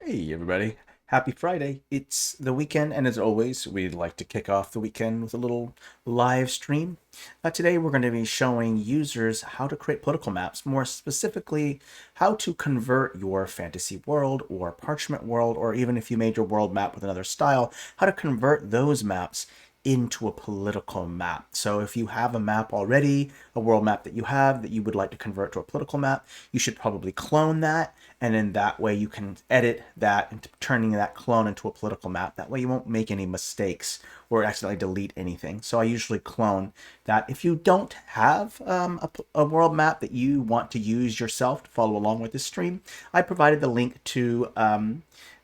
Hey everybody, happy Friday. It's the weekend, and as always, we'd like to kick off the weekend with a little live stream. Today we're going to be showing users how to create political maps, more specifically, how to convert your fantasy world or parchment world, or even if you made your world map with another style, how to convert those maps into a political map. So if you have a map already, a world map that you have that you would like to convert to a political map, you should probably clone that, and in that way you can edit that into turning that clone into a political map. That way you won't make any mistakes or accidentally delete anything. So I usually clone that. If you don't have a world map that you want to use yourself to follow along with this stream, I provided the link to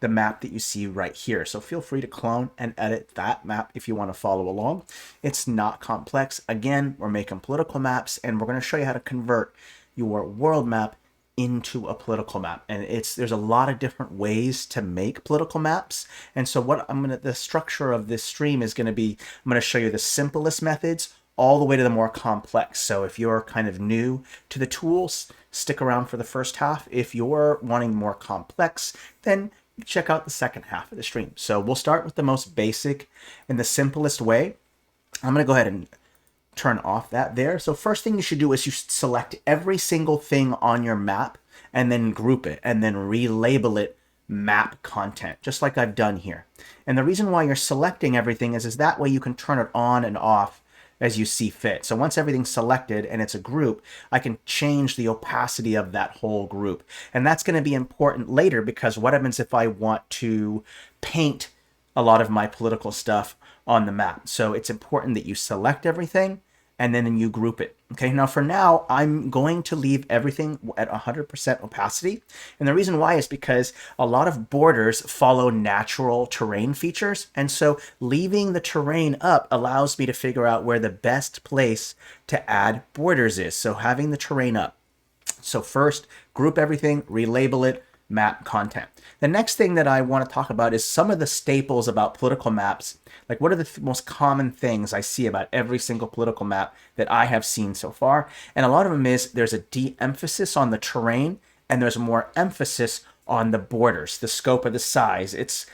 the map that you see right here. So feel free to clone and edit that map if you want to follow along. It's not complex. Again, we're making political maps, and we're going to show you how to convert your world map into a political map. And there's a lot of different ways to make political maps. And so the structure of this stream is going to be, I'm going to show you the simplest methods all the way to the more complex. So if you're kind of new to the tools, stick around for the first half. If you're wanting more complex, then check out the second half of the stream. So we'll start with the most basic and the simplest way. I'm going to go ahead and turn off that there. So first thing you should do is you select every single thing on your map and then group it and then relabel it map content, just like I've done here. And the reason why you're selecting everything is that way you can turn it on and off as you see fit. So once everything's selected and it's a group, I can change the opacity of that whole group. And that's going to be important later, because what happens if I want to paint a lot of my political stuff on the map? So it's important that you select everything and then you group it. Okay, now for now, I'm going to leave everything at 100% opacity. And the reason why is because a lot of borders follow natural terrain features. And so leaving the terrain up allows me to figure out where the best place to add borders is. So having the terrain up. So first, group everything, relabel it, map content. The next thing that I want to talk about is some of the staples about political maps. Like, what are the most common things I see about every single political map that I have seen so far? And a lot of them is there's a de-emphasis on the terrain, and there's more emphasis on the borders, the scope of the size, its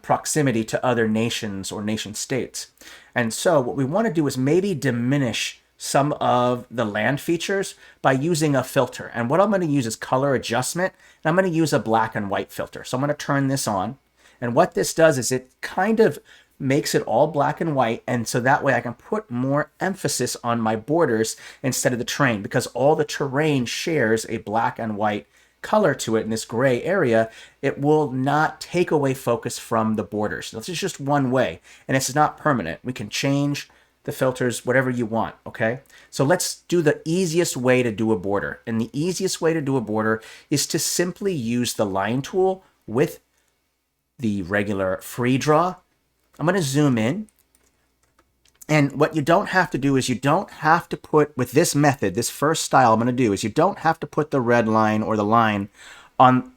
proximity to other nations or nation states. And so what we want to do is maybe diminish some of the land features by using a filter. And what I'm going to use is color adjustment. And I'm going to use a black and white filter. So I'm going to turn this on. And what this does is it kind of makes it all black and white. And so that way I can put more emphasis on my borders instead of the terrain, because all the terrain shares a black and white color to it in this gray area. It will not take away focus from the borders. This is just one way, and it's not permanent. We can change the filters, whatever you want, okay? So let's do the easiest way to do a border. And the easiest way to do a border is to simply use the line tool with the regular free draw. I'm going to zoom in. And what you don't have to do is you don't have to put, with this method, this first style I'm going to do, is you don't have to put the red line or the line on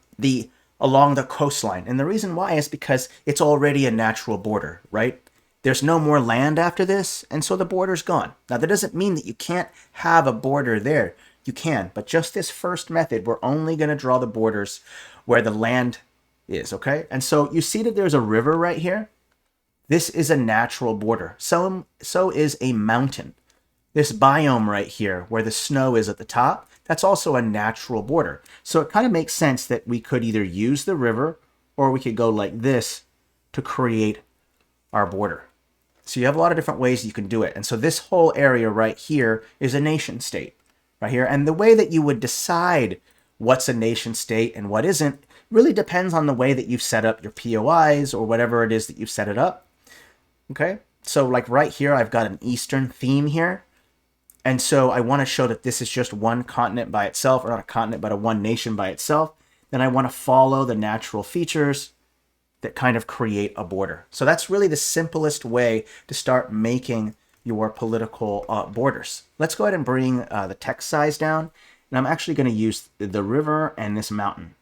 along the coastline. And the reason why is because it's already a natural border, right? There's no more land after this, and so the border's gone. Now, that doesn't mean that you can't have a border there. You can, but just this first method, we're only going to draw the borders where the land is, okay? And so you see that there's a river right here. This is a natural border. So is a mountain. This biome right here, where the snow is at the top, that's also a natural border. So it kind of makes sense that we could either use the river or we could go like this to create our border. So you have a lot of different ways you can do it. And so this whole area right here is a nation state right here. And the way that you would decide what's a nation state and what isn't really depends on the way that you've set up your POIs or whatever it is that you've set it up. Okay. So like right here, I've got an Eastern theme here. And so I want to show that this is just one continent by itself, or not a continent, but a one nation by itself. Then I want to follow the natural features that kind of create a border. So that's really the simplest way to start making your political borders. Let's go ahead and bring the text size down. And I'm actually going to use the river and this mountain.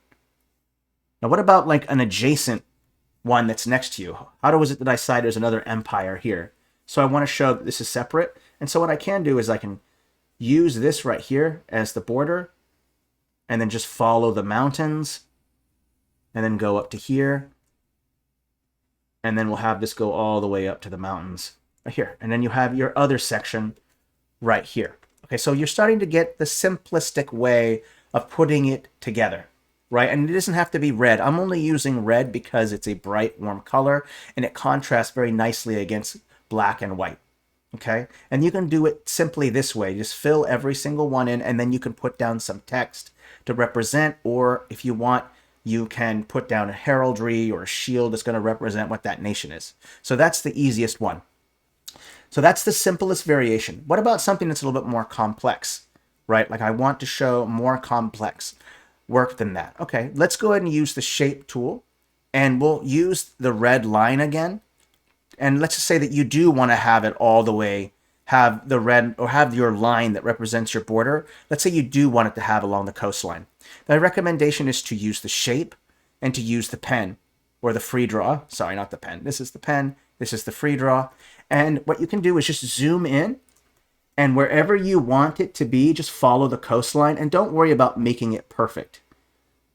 Now, what about like an adjacent one that's next to you? How was it that I decide there's another empire here? So I want to show that this is separate. And so what I can do is I can use this right here as the border and then just follow the mountains and then go up to here. And then we'll have this go all the way up to the mountains right here. And then you have your other section right here. Okay, so you're starting to get the simplistic way of putting it together, right? And it doesn't have to be red. I'm only using red because it's a bright, warm color, and it contrasts very nicely against black and white, okay? And you can do it simply this way. Just fill every single one in, and then you can put down some text to represent, or if you want, you can put down a heraldry or a shield that's going to represent what that nation is. So that's the easiest one. So that's the simplest variation. What about something that's a little bit more complex, right? Like I want to show more complex work than that. Okay, let's go ahead and use the shape tool, and we'll use the red line again. And let's just say that you do want to have it all the way, have the red, or have your line that represents your border. Let's say you do want it to have along the coastline. The recommendation is to use the shape and to use the pen or the free draw. Sorry, not the pen. This is the pen. This is the free draw. And what you can do is just zoom in, and wherever you want it to be, just follow the coastline, and don't worry about making it perfect.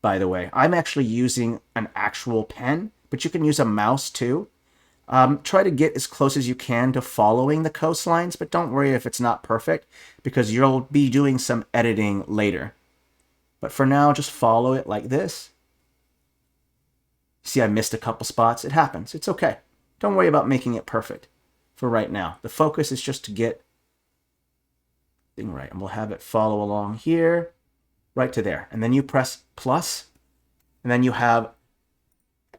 By the way, I'm actually using an actual pen, but you can use a mouse too. Try to get as close as you can to following the coastlines, but don't worry if it's not perfect, because you'll be doing some editing later. But for now, just follow it like this. See, I missed a couple spots. It happens. It's okay. Don't worry about making it perfect for right now. The focus is just to get thing right. And we'll have it follow along here, right to there. And then you press plus, and then you have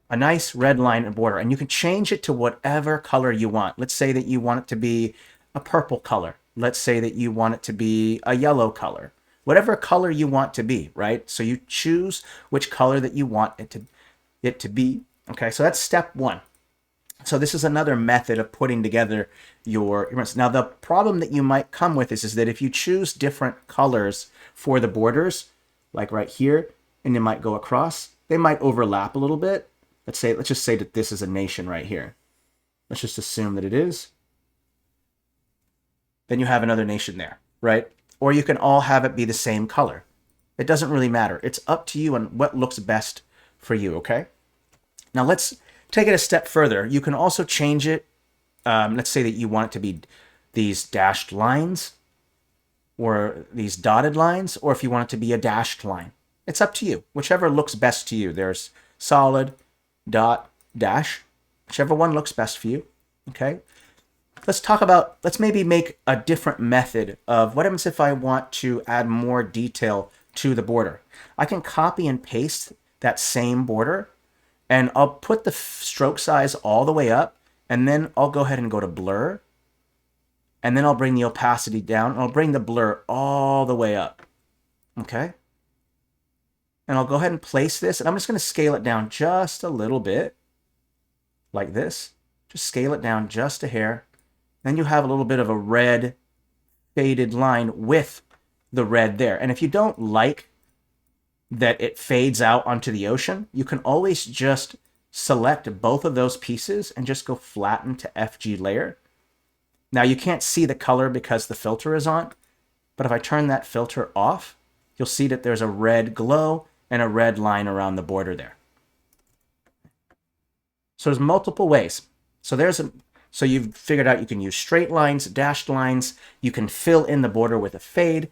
a nice red line and border. And you can change it to whatever color you want. Let's say that you want it to be a purple color. Let's say that you want it to be a yellow color. Whatever color you want to be, right? So you choose which color that you want it to be. Okay, so that's step one. So this is another method of putting together your images. Now the problem that you might come with is that if you choose different colors for the borders, like right here, and you might go across, they might overlap a little bit. Let's just say that this is a nation right here. Let's just assume that it is. Then you have another nation there, right? Or you can all have it be the same color. It doesn't really matter. It's up to you and what looks best for you, okay? Now let's take it a step further. You can also change it. Let's say that you want it to be these dashed lines or these dotted lines, or if you want it to be a dashed line. It's up to you, whichever looks best to you. There's solid, dot, dash, whichever one looks best for you, okay? Let's maybe make a different method of what happens if I want to add more detail to the border. I can copy and paste that same border, and I'll put the stroke size all the way up, and then I'll go ahead and go to blur, and then I'll bring the opacity down, and I'll bring the blur all the way up, okay? And I'll go ahead and place this, and I'm just going to scale it down just a little bit, like this. Just scale it down just a hair. Then you have a little bit of a red faded line with the red there. And if you don't like that it fades out onto the ocean, you can always just select both of those pieces and just go flatten to FG layer. Now you can't see the color because the filter is on, but if I turn that filter off, you'll see that there's a red glow and a red line around the border there. So there's multiple ways. So you've figured out you can use straight lines, dashed lines, you can fill in the border with a fade.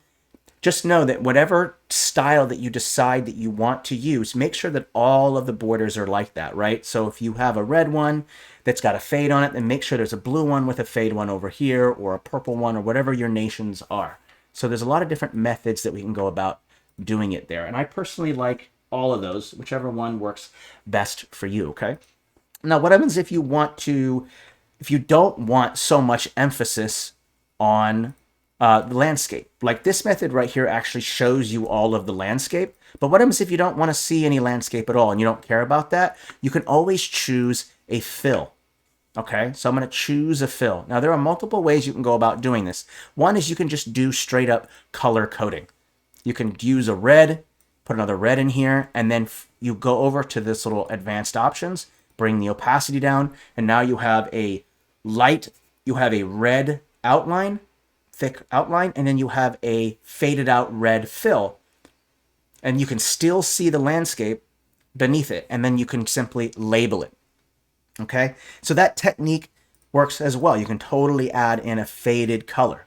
Just know that whatever style that you decide that you want to use, make sure that all of the borders are like that, right? So if you have a red one that's got a fade on it, then make sure there's a blue one with a fade one over here, or a purple one, or whatever your nations are. So there's a lot of different methods that we can go about doing it there. And I personally like all of those, whichever one works best for you, okay? Now, what happens if you don't want so much emphasis on the landscape? Like this method right here actually shows you all of the landscape. But what happens if you don't want to see any landscape at all and you don't care about that? You can always choose a fill. Okay, so I'm going to choose a fill. Now, there are multiple ways you can go about doing this. One is you can just do straight up color coding. You can use a red, put another red in here, and then you go over to this little advanced options, bring the opacity down, and now you have a red outline, thick outline, and then you have a faded out red fill. And you can still see the landscape, beneath it, and then you can simply label it. Okay, so that technique works as well. You can totally add in a faded color.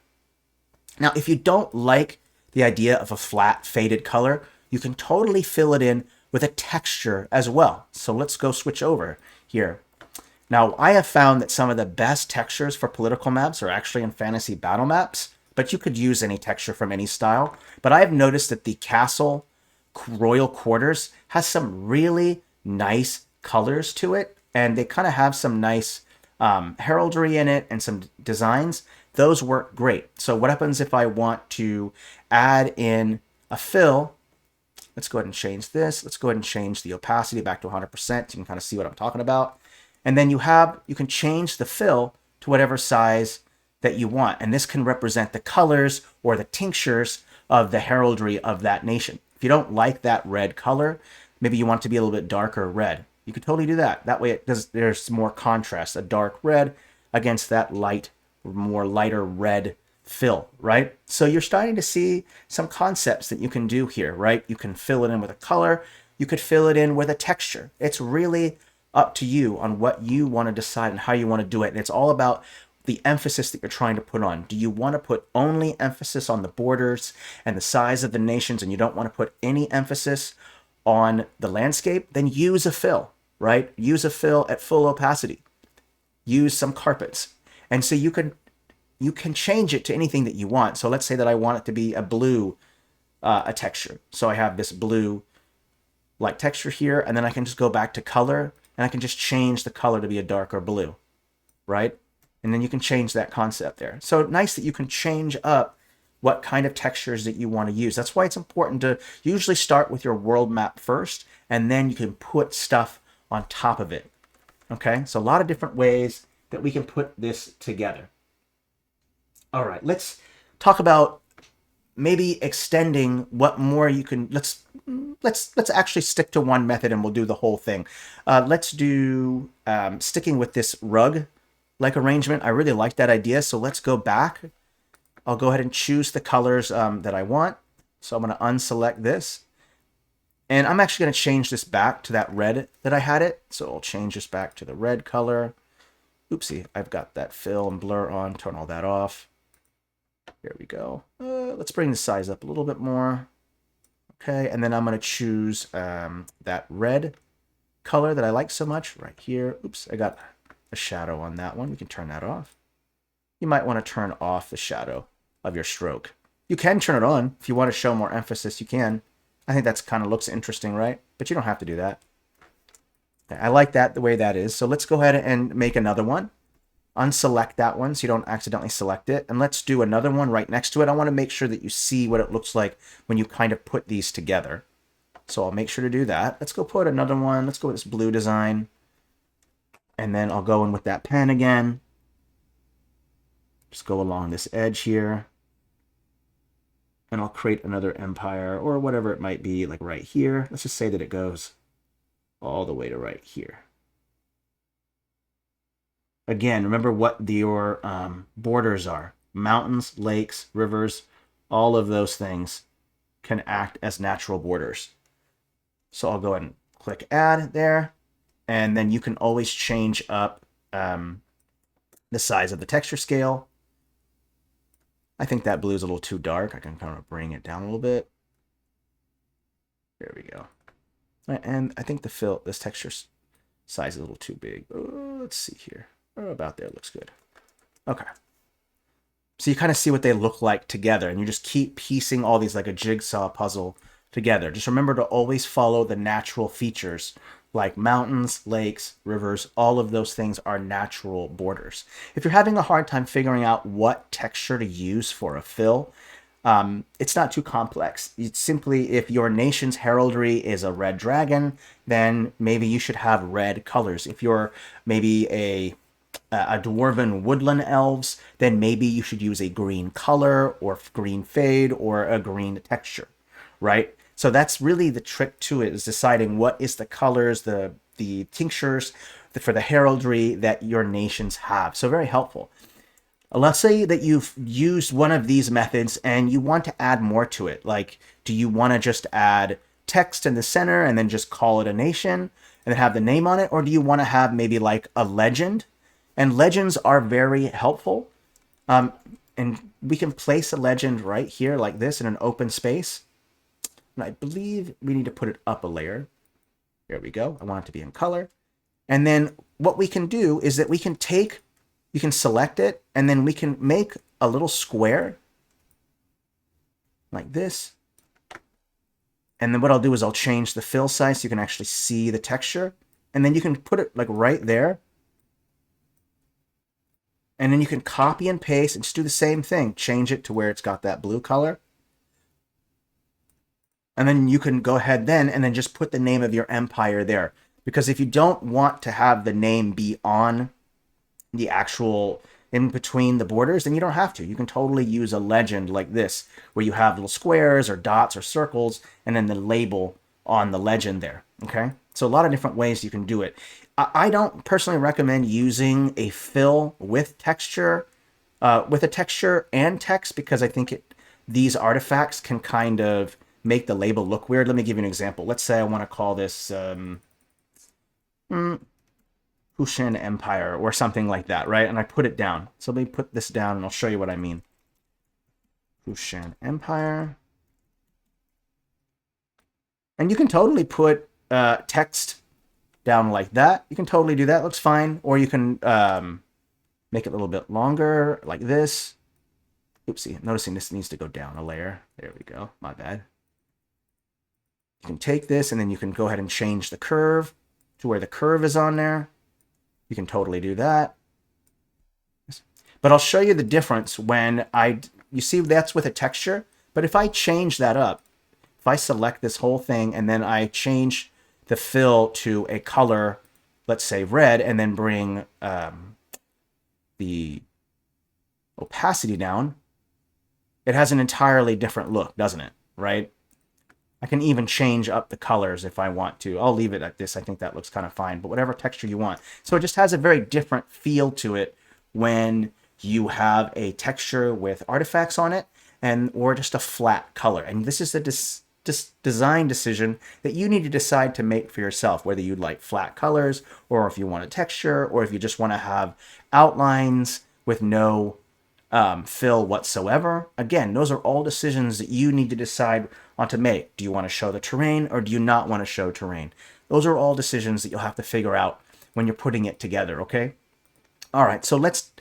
Now, if you don't like the idea of a flat faded color, you can totally fill it in with a texture as well. So let's go switch over here. Now, I have found that some of the best textures for political maps are actually in fantasy battle maps, but you could use any texture from any style. But I have noticed that the castle royal quarters has some really nice colors to it, and they kind of have some nice heraldry in it and some designs. Those work great. So what happens if I want to add in a fill? Let's go ahead and change this. Let's go ahead and change the opacity back to 100% so you can kind of see what I'm talking about. And then you can change the fill to whatever size that you want. And this can represent the colors or the tinctures of the heraldry of that nation. If you don't like that red color, maybe you want it to be a little bit darker red, you could totally do that. That way there's more contrast, a dark red against that more lighter red fill, right? So you're starting to see some concepts that you can do here, right? You can fill it in with a color. You could fill it in with a texture. It's really up to you on what you want to decide and how you want to do it. And it's all about the emphasis that you're trying to put on. Do you want to put only emphasis on the borders and the size of the nations, and you don't want to put any emphasis on the landscape? Then use a fill, right? Use a fill at full opacity. Use some carpets. And so you can change it to anything that you want. So let's say that I want it to be a blue, a texture. So I have this blue like texture here, and then I can just go back to color, and I can just change the color to be a darker blue, right? And then you can change that concept there. So nice that you can change up what kind of textures that you want to use. That's why it's important to usually start with your world map first, and then you can put stuff on top of it. Okay, so a lot of different ways that we can put this together. All right, let's talk about maybe extending what more you can. Let's actually stick to one method, and we'll do the whole thing. Let's do sticking with this rug like arrangement. I really like that idea, so let's go back. I'll go ahead and choose the colors that I want. So I'm going to unselect this, and I'm actually going to change this back to that red that I had it. So I'll change this back to the red color. Oopsie, I've got that fill and blur on. Turn all that off. There we go. Let's bring the size up a little bit more. Okay, and then I'm going to choose that red color that I like so much right here. Oops, I got a shadow on that one. We can turn that off. You might want to turn off the shadow of your stroke. You can turn it on if you want to show more emphasis. You can. I think that's kind of looks interesting, right? But you don't have to do that. Okay, I like that the way that is. So let's go ahead and make another one. Unselect that one so you don't accidentally select it. And let's do another one right next to it. I want to make sure that you see what it looks like when you kind of put these together. So I'll make sure to do that. Let's go put another one. Let's go with this blue design. And then I'll go in with that pen again. Just go along this edge here. And I'll create another empire or whatever it might be, like right here. Let's just say that it goes all the way to right here. Again, remember what your borders are. Mountains, lakes, rivers, all of those things can act as natural borders. So I'll go ahead and click add there. And then you can always change up the size of the texture scale. I think that blue is a little too dark. I can kind of bring it down a little bit. There we go. And I think this texture size is a little too big. Let's see here. About there looks good. Okay. So you kind of see what they look like together, and you just keep piecing all these like a jigsaw puzzle together. Just remember to always follow the natural features like mountains, lakes, rivers. All of those things are natural borders. If you're having a hard time figuring out what texture to use for a fill, it's not too complex. It's simply, if your nation's heraldry is a red dragon, then maybe you should have red colors. If you're maybe a dwarven woodland elves, then maybe you should use a green color or green fade or a green texture, right? So that's really the trick to it, is deciding what is the colors, the tinctures for the heraldry that your nations have. So very helpful. Let's say that you've used one of these methods and you want to add more to it. Like, do you want to just add text in the center and then just call it a nation and then have the name on it? Or do you want to have maybe like a legend? And legends are very helpful. And we can place a legend right here like this in an open space. And I believe we need to put it up a layer. There we go. I want it to be in color. And then what we can do is that we can take, you can select it, and then we can make a little square like this. And then what I'll do is I'll change the fill size so you can actually see the texture. And then you can put it like right there. And then you can copy and paste and just do the same thing. Change it to where it's got that blue color. And then you can go ahead then and then just put the name of your empire there. Because if you don't want to have the name be on the actual, in between the borders, then you don't have to. You can totally use a legend like this, where you have little squares or dots or circles, and then the label on the legend there, okay? So a lot of different ways you can do it. I don't personally recommend using a fill with texture, with a texture and text, because I think these artifacts can kind of make the label look weird. Let me give you an example. Let's say I want to call this Hushan Empire or something like that, right? And I put it down. So let me put this down and I'll show you what I mean. Hushan Empire. And you can totally put text down like that. You can totally do that. Looks fine. Or you can make it a little bit longer like this. Oopsie. Noticing this needs to go down a layer. There we go. My bad. You can take this and then you can go ahead and change the curve to where the curve is on there. You can totally do that. But I'll show you the difference when you see that's with a texture. But if I change that up, if I select this whole thing and then I change the fill to a color, let's say red, and then bring the opacity down, it has an entirely different look, doesn't it? Right? I can even change up the colors if I want to. I'll leave it at this. I think that looks kind of fine, but whatever texture you want. So it just has a very different feel to it when you have a texture with artifacts on it or just a flat color. And this is a design decision that you need to decide to make for yourself, whether you like flat colors or if you want a texture or if you just want to have outlines with no fill whatsoever. Again, those are all decisions that you need to decide on to make. Do you want to show the terrain or do you not want to show terrain? Those are all decisions that you'll have to figure out when you're putting it together, okay? All right, so let's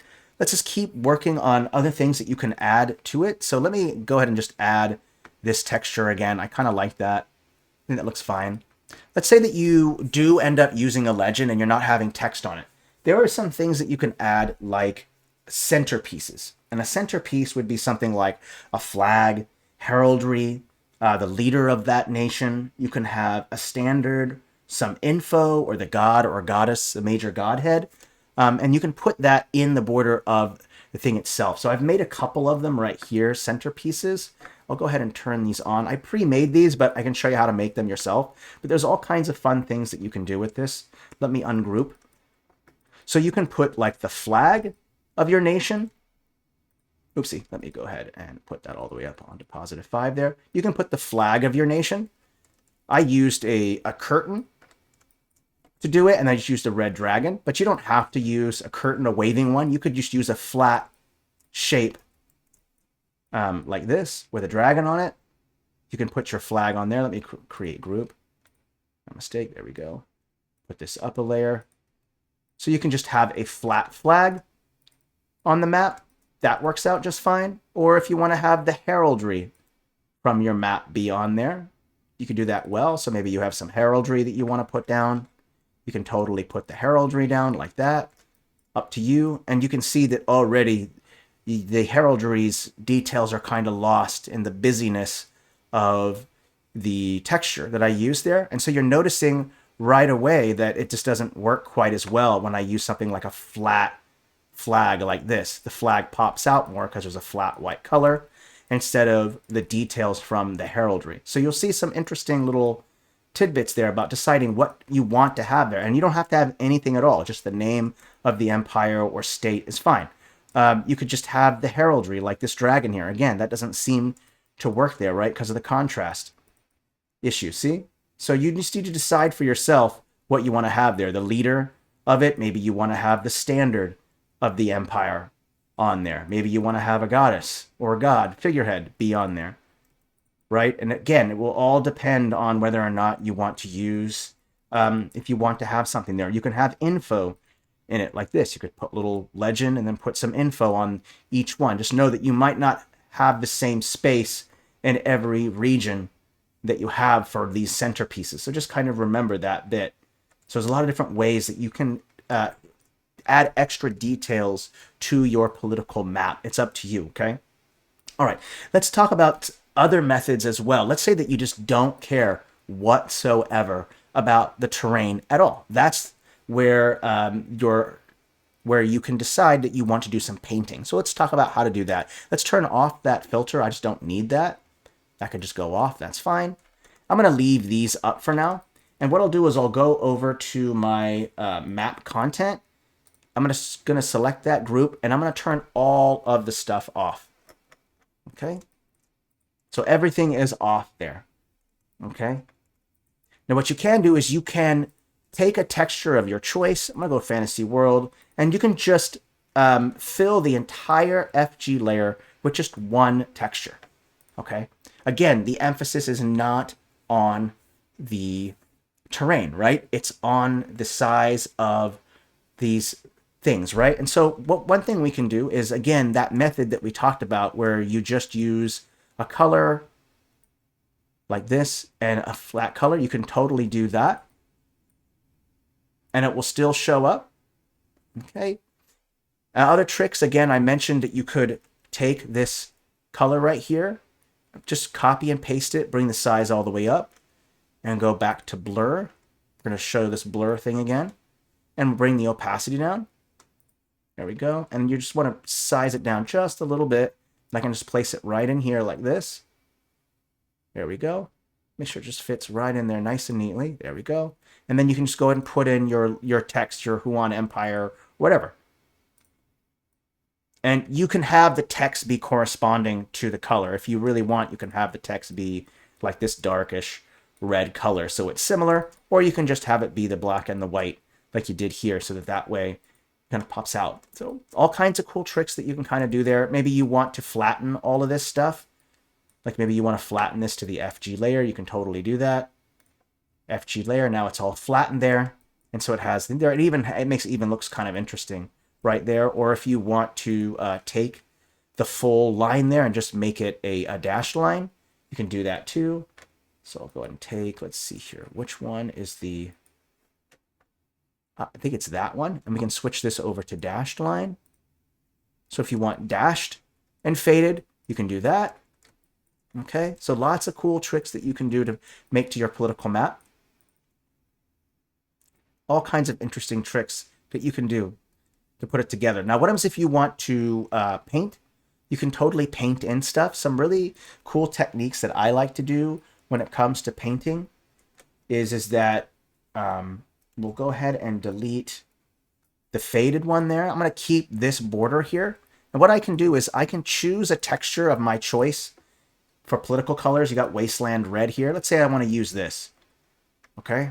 just keep working on other things that you can add to it. So let me go ahead and just add this texture again. I kind of like that. I think that looks fine. Let's say that you do end up using a legend and you're not having text on it. There are some things that you can add like centerpieces. And a centerpiece would be something like a flag, heraldry, the leader of that nation. You can have a standard, some info, or the god or goddess, the major godhead. And you can put that in the border of the thing itself. So I've made a couple of them right here, centerpieces. I'll go ahead and turn these on. I pre-made these, but I can show you how to make them yourself. But there's all kinds of fun things that you can do with this. Let me ungroup. So you can put like the flag of your nation. Oopsie, let me go ahead and put that all the way up onto +5 there. You can put the flag of your nation. I used a curtain to do it, and I just used a red dragon, but you don't have to use a curtain, a waving one. You could just use a flat shape like this with a dragon on it. You can put your flag on there. Let me create group. No mistake, there we go. Put this up a layer. So you can just have a flat flag on the map. That works out just fine. Or if you want to have the heraldry from your map be on there, you can do that well. So maybe you have some heraldry that you want to put down. You can totally put the heraldry down like that. Up to you. And you can see that already the heraldry's details are kind of lost in the busyness of the texture that I used there. And so you're noticing right away that it just doesn't work quite as well when I use something like a flat flag like this. The flag pops out more because there's a flat white color instead of the details from the heraldry. So you'll see some interesting little tidbits there about deciding what you want to have there. And you don't have to have anything at all. Just the name of the empire or state is fine. You could just have the heraldry like this dragon here. Again, that doesn't seem to work there, right? Because of the contrast. issue. See? So you just need to decide for yourself what you want to have there. The leader of it, maybe you want to have the standard of the empire on there. Maybe you want to have a goddess or a god figurehead be on there, right? And again, it will all depend on whether or not you want to use, if you want to have something there. You can have info in it like this. You could put little legend and then put some info on each one. Just know that you might not have the same space in every region that you have for these centerpieces. So just kind of remember that bit. So there's a lot of different ways that you can add extra details to your political map. It's up to you, okay? All right, let's talk about other methods as well. Let's say that you just don't care whatsoever about the terrain at all. That's where where you can decide that you want to do some painting. So let's talk about how to do that. Let's turn off that filter. I just don't need that. That can just go off. That's fine. I'm going to leave these up for now. And what I'll do is I'll go over to my map content. I'm going to select that group, and I'm going to turn all of the stuff off. Okay? So everything is off there. Okay? Now what you can do is you can take a texture of your choice. I'm going to go Fantasy World, and you can just fill the entire FG layer with just one texture. Okay? Again, the emphasis is not on the terrain, right? It's on the size of these things, right? And so one thing we can do is, again, that method that we talked about where you just use a color like this and a flat color. You can totally do that. And it will still show up. Okay. Other tricks, again, I mentioned that you could take this color right here, just copy and paste it, bring the size all the way up, and go back to blur. We're going to show this blur thing again, and bring the opacity down. There we go. And you just want to size it down just a little bit. And I can just place it right in here like this. There we go. Make sure it just fits right in there nice and neatly. There we go. And then you can just go ahead and put in your text, your Huan Empire, whatever. And you can have the text be corresponding to the color. If you really want, you can have the text be like this darkish red color, so it's similar. Or you can just have it be the black and the white like you did here, so that way it kind of pops out. So all kinds of cool tricks that you can kind of do there. Maybe you want to flatten all of this stuff. Like maybe you want to flatten this to the FG layer. You can totally do that. FG layer, now it's all flattened there. And so it has there, it makes it even looks kind of interesting right there. Or if you want to take the full line there and just make it a dashed line, you can do that too. So I'll go ahead and take, let's see here, which one is the, I think it's that one. And we can switch this over to dashed line. So if you want dashed and faded, you can do that. Okay, so lots of cool tricks that you can do to make to your political map. All kinds of interesting tricks that you can do to put it together. Now, what happens if you want to paint? You can totally paint in stuff. Some really cool techniques that I like to do when it comes to painting is that we'll go ahead and delete the faded one there. I'm going to keep this border here. And what I can do is I can choose a texture of my choice. For political colors, you got Wasteland Red here. Let's say I want to use this. Okay?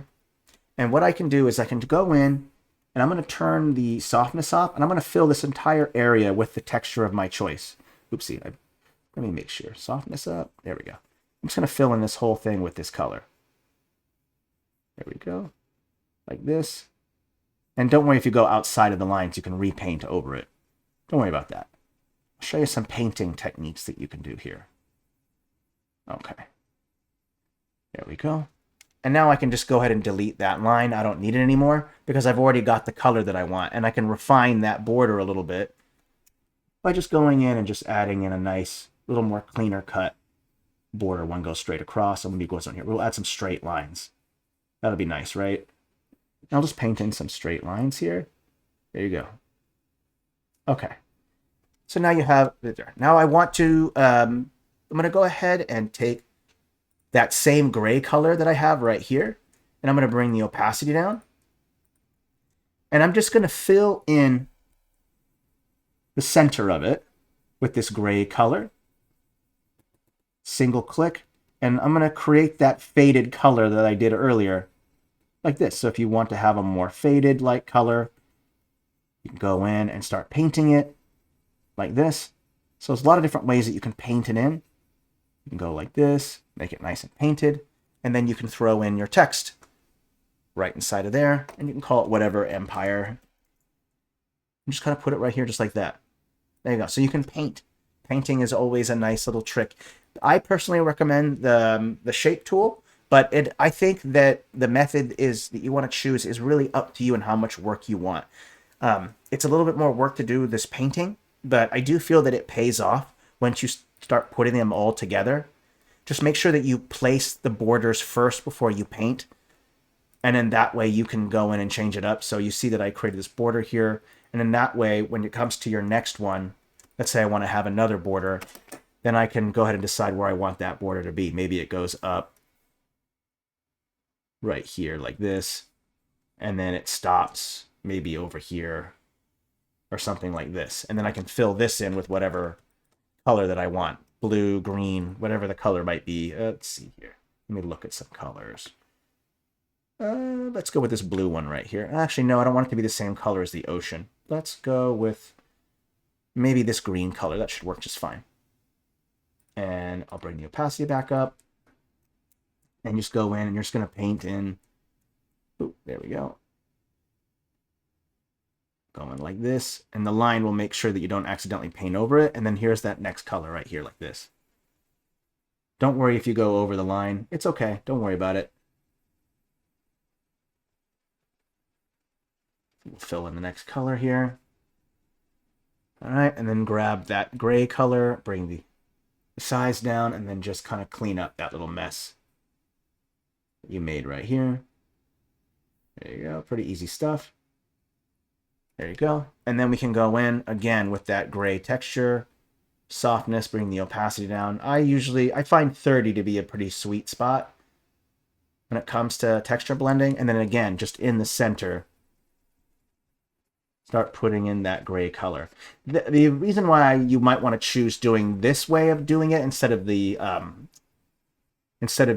And what I can do is I can go in, and I'm going to turn the softness up, and I'm going to fill this entire area with the texture of my choice. Oopsie. Let me make sure. Softness up. There we go. I'm just going to fill in this whole thing with this color. There we go. Like this. And don't worry if you go outside of the lines, you can repaint over it. Don't worry about that. I'll show you some painting techniques that you can do here. Okay. There we go. And now I can just go ahead and delete that line. I don't need it anymore because I've already got the color that I want. And I can refine that border a little bit by just going in and just adding in a nice, little more cleaner cut border. One goes straight across and one goes on here. We'll add some straight lines. That'll be nice, right? I'll just paint in some straight lines here. There you go. Okay. So now you have it there. Now I want to... I'm going to go ahead and take that same gray color that I have right here, and I'm going to bring the opacity down. And I'm just going to fill in the center of it with this gray color. Single click, And I'm going to create that faded color that I did earlier, like this. So if you want to have a more faded light color, you can go in and start painting it like this. So there's a lot of different ways that you can paint it in. You can go like this, make it nice and painted, and then you can throw in your text right inside of there, and you can call it whatever empire. You just kind of put it right here just like that. There you go. So you can paint. Painting is always a nice little trick. I personally recommend the shape tool, but I think that the method that you want to choose is really up to you and how much work you want. It's a little bit more work to do this painting, but I do feel that it pays off once you start putting them all together. Just make sure that you place the borders first before you paint, and then that way you can go in and change it up. So you see that I created this border here, and then that way when it comes to your next one, let's say I want to have another border, then I can go ahead and decide where I want that border to be. Maybe it goes up right here like this, and then it stops maybe over here or something like this. And then I can fill this in with whatever color that I want. Blue, green, whatever the color might be. Let's see here. Let me look at some colors. Let's go with this blue one right here. Actually, no, I don't want it to be the same color as the ocean. Let's go with maybe this green color. That should work just fine. And I'll bring the opacity back up. And just go in and you're just going to paint in. Ooh, there we go. Going like this. And the line will make sure that you don't accidentally paint over it. And then here's that next color right here like this. Don't worry if you go over the line. It's okay. Don't worry about it. We'll fill in the next color here. All right, and then grab that gray color, bring the size down, and then just kind of clean up that little mess that you made right here. There you go, pretty easy stuff. There you go. And then we can go in again with that gray texture, softness, bring the opacity down. I find 30 to be a pretty sweet spot when it comes to texture blending. And then again, just in the center, start putting in that gray color. The reason why you might want to choose doing this way of doing it instead of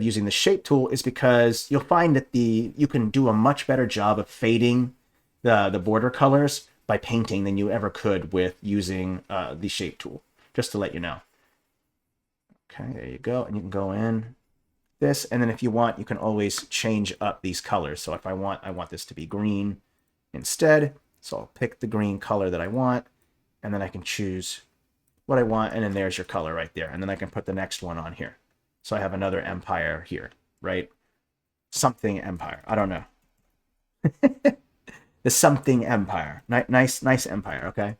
using the shape tool is because you'll find that you can do a much better job of fading the border colors by painting than you ever could with using the shape tool, just to let you know. Okay, there you go. And you can go in this, and then if you want, you can always change up these colors. So if I want this to be green instead. So I'll pick the green color that I want, and then I can choose what I want, and then there's your color right there. And then I can put the next one on here. So I have another empire here, right? Something empire. I don't know. The something empire. Nice empire, okay?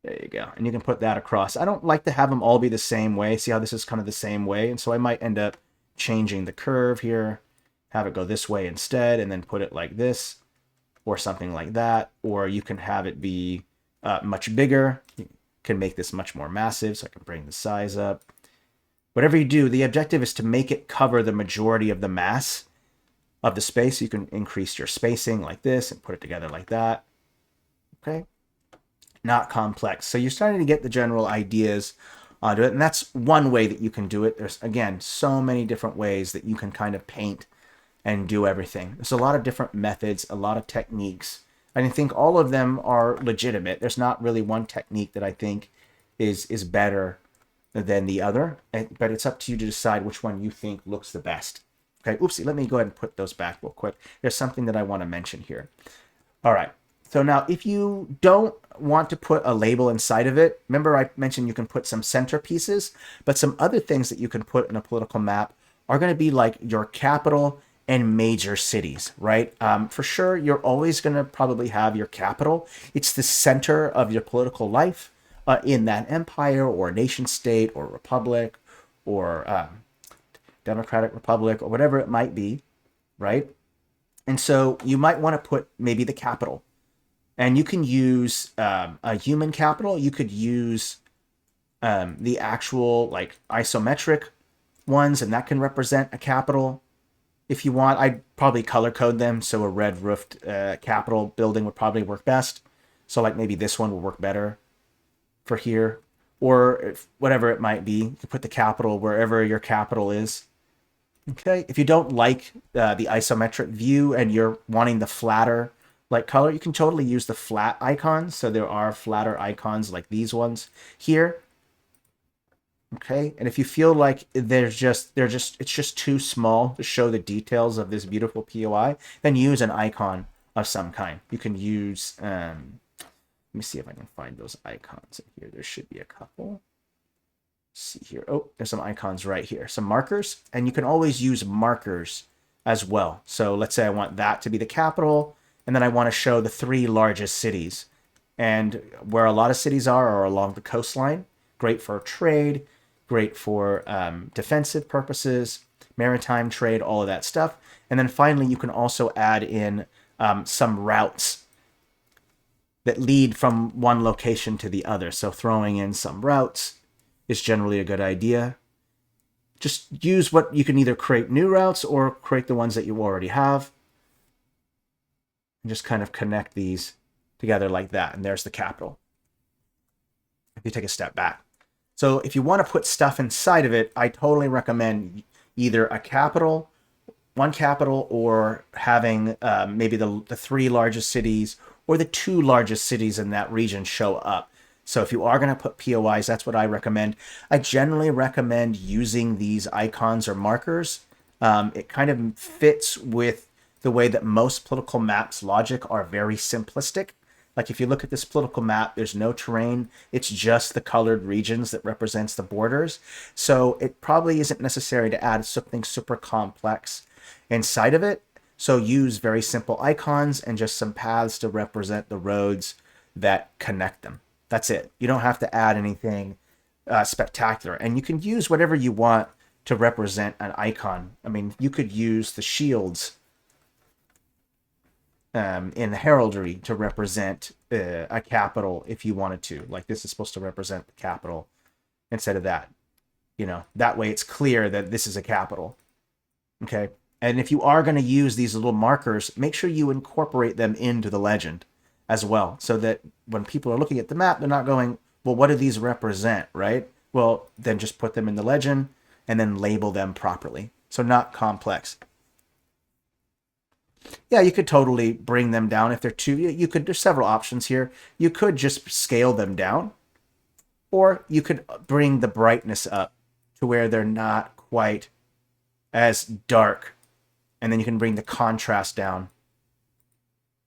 There you go. And you can put that across. I don't like to have them all be the same way. See how this is kind of the same way? And so I might end up changing the curve here, have it go this way instead, and then put it like this, or something like that. Or you can have it be much bigger. You can make this much more massive, so I can bring the size up. Whatever you do, the objective is to make it cover the majority of the mass of the space. You can increase your spacing like this and put it together like that. Okay? Not complex. So you're starting to get the general ideas onto it, and that's one way that you can do it. There's, again, so many different ways that you can kind of paint and do everything. There's a lot of different methods, a lot of techniques. I think all of them are legitimate. There's not really one technique that I think is better than the other, but it's up to you to decide which one you think looks the best. Okay, oopsie, let me go ahead and put those back real quick. There's something that I want to mention here. All right, so now if you don't want to put a label inside of it, remember I mentioned you can put some centerpieces, but some other things that you can put in a political map are going to be like your capital and major cities, right? For sure, you're always going to probably have your capital. It's the center of your political life in that empire or nation state or republic or democratic republic or whatever it might be, right? And so you might want to put maybe the capital. And you can use a human capital. You could use the actual like isometric ones, and that can represent a capital. If you want, I'd probably color code them, so a red roofed Capitol building would probably work best. So like maybe this one will work better for here. or if, whatever it might be. You can put the capital wherever your capital is. Okay, if you don't like the isometric view and you're wanting the flatter like color, you can totally use the flat icons. So there are flatter icons like these ones here. Okay, and if you feel like it's just too small to show the details of this beautiful POI, then use an icon of some kind. You can use let me see if I can find those icons in here. There should be a couple. See here. Oh, there's some icons right here, some markers, and you can always use markers as well. So let's say I want that to be the capital, and then I want to show the 3 largest cities. And where a lot of cities are along the coastline. Great for trade, great for defensive purposes, maritime trade, all of that stuff. And then finally, you can also add in some routes that lead from one location to the other. So throwing in some routes is generally a good idea. Just use what you can either create new routes or create the ones that you already have. And just kind of connect these together like that. And there's the capital. If you take a step back. So if you want to put stuff inside of it, I totally recommend either a capital, one capital, or having maybe the 3 largest cities or the 2 largest cities in that region show up. So if you are going to put POIs, that's what I recommend. I generally recommend using these icons or markers. It kind of fits with the way that most political maps logic are very simplistic. Like if you look at this political map, there's no terrain. It's just the colored regions that represents the borders. So it probably isn't necessary to add something super complex inside of it. So use very simple icons and just some paths to represent the roads that connect them. That's it. You don't have to add anything spectacular. And you can use whatever you want to represent an icon. I mean, you could use the shields in heraldry to represent a capital if you wanted to. Like this is supposed to represent the capital instead of that. You know, that way it's clear that this is a capital. Okay. And if you are going to use these little markers, make sure you incorporate them into the legend as well, so that when people are looking at the map, they're not going, well, what do these represent, right? Well, then just put them in the legend and then label them properly. So not complex. Yeah, you could totally bring them down if they're too, you could, there's several options here. You could just scale them down, or you could bring the brightness up to where they're not quite as dark. And then you can bring the contrast down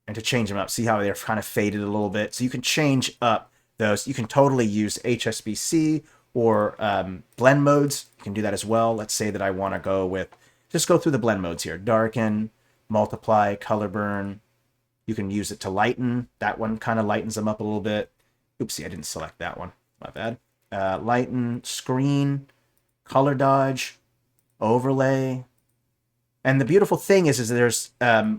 and to change them up. See how they're kind of faded a little bit. So you can change up those. You can totally use HSBC or blend modes. You can do that as well. Let's say that I want to go with, just go through the blend modes here. Darken, multiply, color burn. You can use it to lighten. That one kind of lightens them up a little bit. Oopsie, I didn't select that one. My bad. Lighten, screen, color dodge, overlay. And the beautiful thing is there's,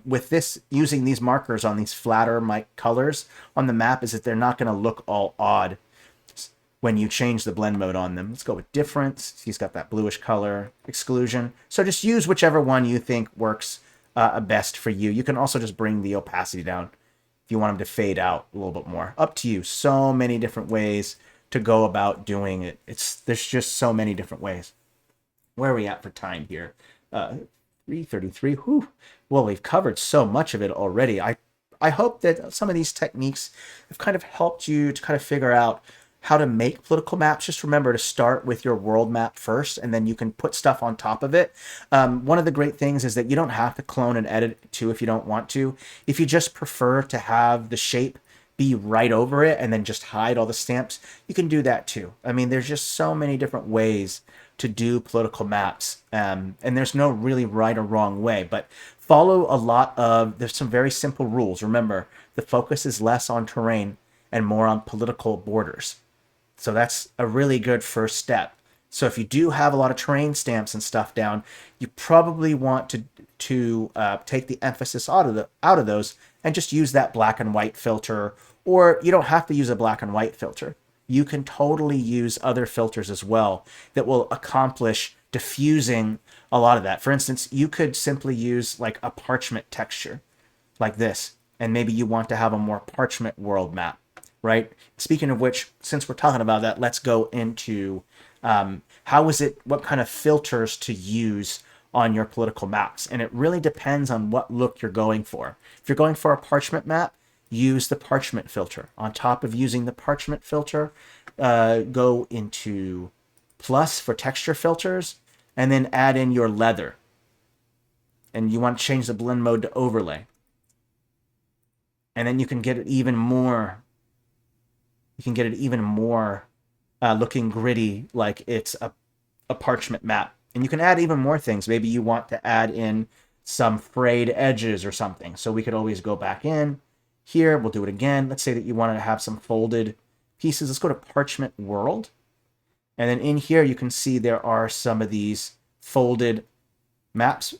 with this, using these markers on these flatter colors on the map, is that they're not going to look all odd when you change the blend mode on them. Let's go with difference. He's got that bluish color, exclusion. So just use whichever one you think works best for you. You can also just bring the opacity down if you want them to fade out a little bit more. Up to you. So many different ways to go about doing it. There's just so many different ways. Where are we at for time here? 3:33. Whew. Well, we've covered so much of it already. I hope that some of these techniques have kind of helped you to kind of figure out how to make political maps. Just remember to start with your world map first, and then you can put stuff on top of it. One of the great things is that you don't have to clone and edit it too if you don't want to. If you just prefer to have the shape be right over it and then just hide all the stamps, you can do that too. I mean, there's just so many different ways to do political maps, and there's no really right or wrong way, but follow there's some very simple rules. Remember, the focus is less on terrain and more on political borders. So that's a really good first step. So if you do have a lot of terrain stamps and stuff down, you probably want to take the emphasis out of those and just use that black and white filter, or you don't have to use a black and white filter. You can totally use other filters as well that will accomplish diffusing a lot of that. For instance, you could simply use like a parchment texture like this, and maybe you want to have a more Parchment World map. right? Speaking of which, since we're talking about that, let's go into what kind of filters to use on your political maps. And it really depends on what look you're going for. If you're going for a parchment map, use the parchment filter. On top of using the parchment filter, go into plus for texture filters, and then add in your leather. And you want to change the blend mode to overlay. And then you can get it even more. You can get it even more looking gritty, like it's a parchment map. And you can add even more things. Maybe you want to add in some frayed edges or something. So we could always go back in here. We'll do it again. Let's say that you wanted to have some folded pieces. Let's go to Parchment World. And then in here, you can see there are some of these folded maps.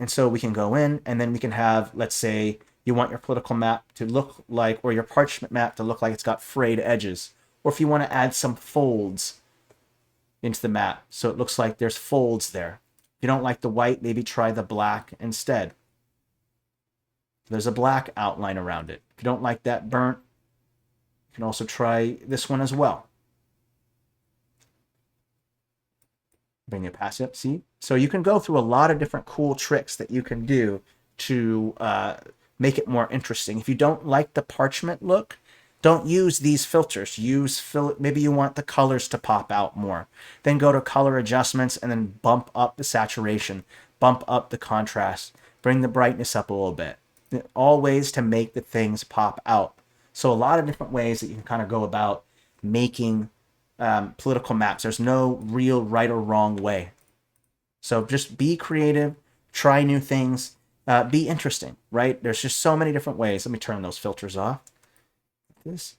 And so we can go in and then we can have, let's say you want your political map to look like, or your parchment map to look like it's got frayed edges. Or if you want to add some folds into the map, so it looks like there's folds there. If you don't like the white, maybe try the black instead. There's a black outline around it. If you don't like that burnt, you can also try this one as well. Bring it past it, see? So you can go through a lot of different cool tricks that you can do to make it more interesting. If you don't like the parchment look, don't use these filters. Maybe you want the colors to pop out more. Then go to color adjustments and then bump up the saturation, bump up the contrast, bring the brightness up a little bit. All ways to make the things pop out. So a lot of different ways that you can kind of go about making political maps. There's no real right or wrong way. So just be creative, try new things, be interesting, right? There's just so many different ways. Let me turn those filters off. This.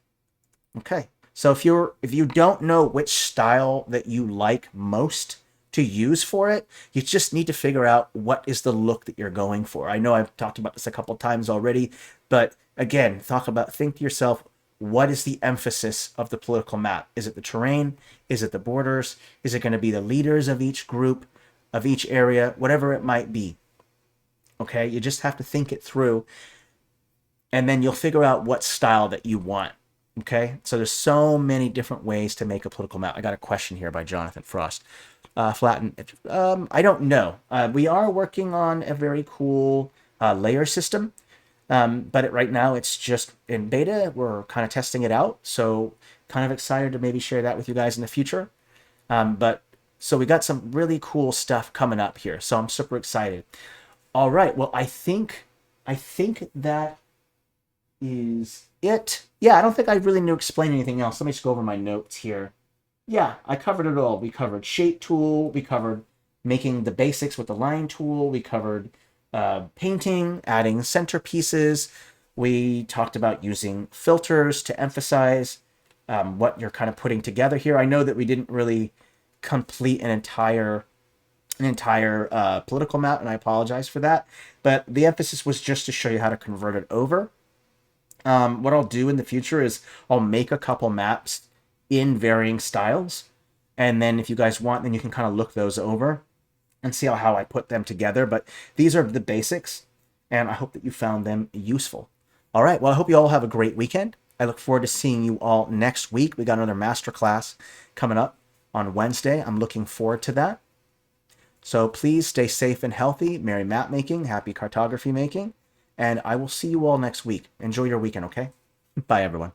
Okay. So if you don't know which style that you like most to use for it, you just need to figure out what is the look that you're going for. I know I've talked about this a couple times already, but again, think to yourself, what is the emphasis of the political map? Is it the terrain? Is it the borders? Is it going to be the leaders of each group, of each area, whatever it might be? Okay, you just have to think it through, and then you'll figure out what style that you want. Okay, so there's so many different ways to make a political map. I got a question here by Jonathan Frost. Flatten. I don't know. We are working on a very cool layer system. But right now it's just in beta. We're kind of testing it out. So kind of excited to maybe share that with you guys in the future. So we got some really cool stuff coming up here. So I'm super excited. All right. Well, I think that is it. Yeah, I don't think I really need to explain anything else. Let me just go over my notes here. Yeah, I covered it all. We covered shape tool. We covered making the basics with the line tool. We covered painting, adding centerpieces. We talked about using filters to emphasize what you're kind of putting together here. I know that we didn't really complete an entire political map, and I apologize for that. But the emphasis was just to show you how to convert it over. What I'll do in the future is I'll make a couple maps in varying styles. And then if you guys want, then you can kind of look those over and see how I put them together. But these are the basics, and I hope that you found them useful. All right, well, I hope you all have a great weekend. I look forward to seeing you all next week. We got another masterclass coming up on Wednesday. I'm looking forward to that. So please stay safe and healthy. Merry map making, happy cartography making, and I will see you all next week. Enjoy your weekend, okay? Bye, everyone.